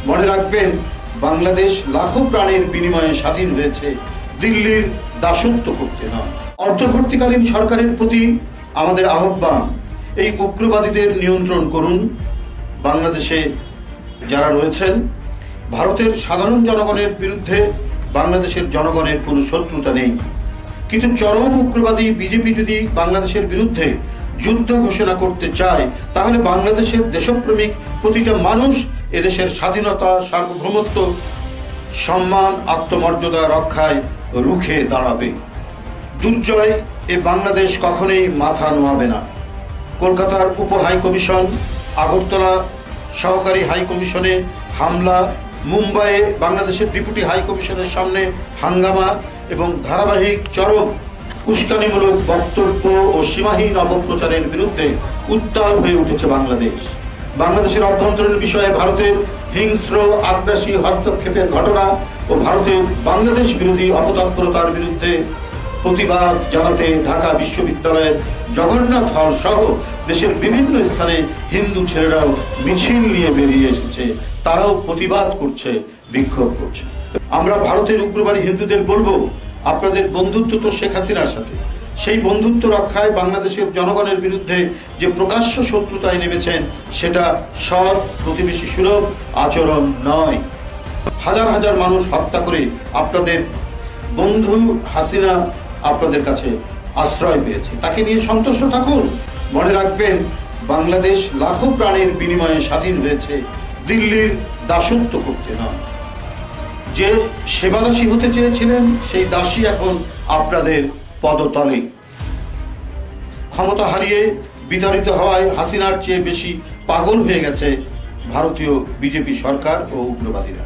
মনে রাখবেন, বাংলাদেশ লাখো প্রাণের বিনিময়ে স্বাধীন হয়েছে, দিল্লির দাসত্ব করতে নয়। অন্তর্বর্তীকালীন সরকারের প্রতি আমাদের আহ্বান, এই উগ্রবাদীদের নিয়ন্ত্রণ করুন। বাংলাদেশে যারা রয়েছেন, ভারতের সাধারণ জনগণের বিরুদ্ধে বাংলাদেশের জনগণের কোনো শত্রুতা নেই, কিন্তু চরম উগ্রবাদী বিজেপি যদি বাংলাদেশের বিরুদ্ধে যুদ্ধ ঘোষণা করতে চায়, তাহলে বাংলাদেশের দেশপ্রেমিক প্রতিটা মানুষ এদেশের স্বাধীনতা, সার্বভৌমত্ব, সম্মান, আত্মমর্যাদা রক্ষায় রুখে দাঁড়াবে। দুর্জয় এ বাংলাদেশ কখনোই মাথা নোয়াবে না। কলকাতার উপ হাই কমিশন, আগরতলা সহকারী হাই কমিশনে হামলা, মুম্বাইয়ে বাংলাদেশের ডেপুটি হাই কমিশনের সামনে হাঙ্গামা এবং ধারাবাহিক চরম উস্কানিমূলক বক্তব্য ও সীমাহীন অপপ্রচারের বিরুদ্ধে উত্তাল হয়ে উঠেছে বাংলাদেশ। বাংলাদেশের অভ্যন্তরীণ বিষয়ে ভারতের হিংস্র আগ্রাসী হস্তক্ষেপের ঘটনা ও ভারতের বাংলাদেশ বিরোধী অপতৎপরতার বিরুদ্ধে প্রতিবাদ জানাতে ঢাকা বিশ্ববিদ্যালয়ের জগন্নাথ হল সহ দেশের বিভিন্ন স্থানে হিন্দু ছেলেরাও মিছিল নিয়ে বেরিয়ে এসেছে। তারাও প্রতিবাদ করছে, বিক্ষোভ করছে। আমরা ভারতের উগ্রবাদী হিন্দুদের বলবো, আপনাদের বন্ধুত্ব তো শেখ হাসিনার সাথে। সেই বন্ধুত্ব রক্ষায় বাংলাদেশের জনগণের বিরুদ্ধে যে প্রকাশ্য শত্রুতায় নেমেছেন, সেটা সৎ প্রতিবেশী সুলভ আচরণ নয়। হাজার হাজার মানুষ হত্যা করে আপনাদের বন্ধু হাসিনা আপনাদের কাছে আশ্রয় পেয়েছে, তাকে নিয়ে সন্তুষ্ট থাকুন। মনে রাখবেন, বাংলাদেশ লাখো প্রাণের বিনিময়ে স্বাধীন হয়েছে, দিল্লির দাসত্ব করতে নয়। যে সেবাদাসী হতে চেয়েছিলেন, সেই দাসী এখন আপনাদের পদতলে। ক্ষমতা হারিয়ে বিতাড়িত হওয়ায় হাসিনার চেয়ে বেশি পাগল হয়ে গেছে ভারতীয় বিজেপি সরকার ও উগ্রবাদীরা।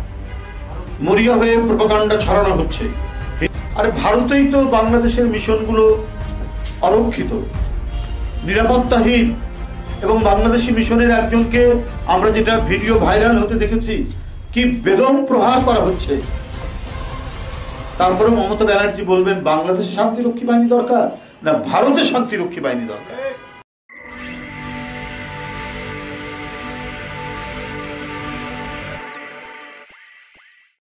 মরিয়া হয়ে প্রোপাগান্ডা ছড়ানো হচ্ছে। আরে ভারতেই তো বাংলাদেশের মিশনগুলো অরক্ষিত, নিরাপত্তাহীন, এবং বাংলাদেশি মিশনের একজনকে আমরা যেটা ভিডিও ভাইরাল হতে দেখেছি, কি বেদম প্রহার করা হচ্ছে। তারপরে মমতা ব্যানার্জি বলবেন বাংলাদেশে শান্তিরক্ষী বাহিনী দরকার না ভারতে শান্তিরক্ষী বাহিনী দরকার।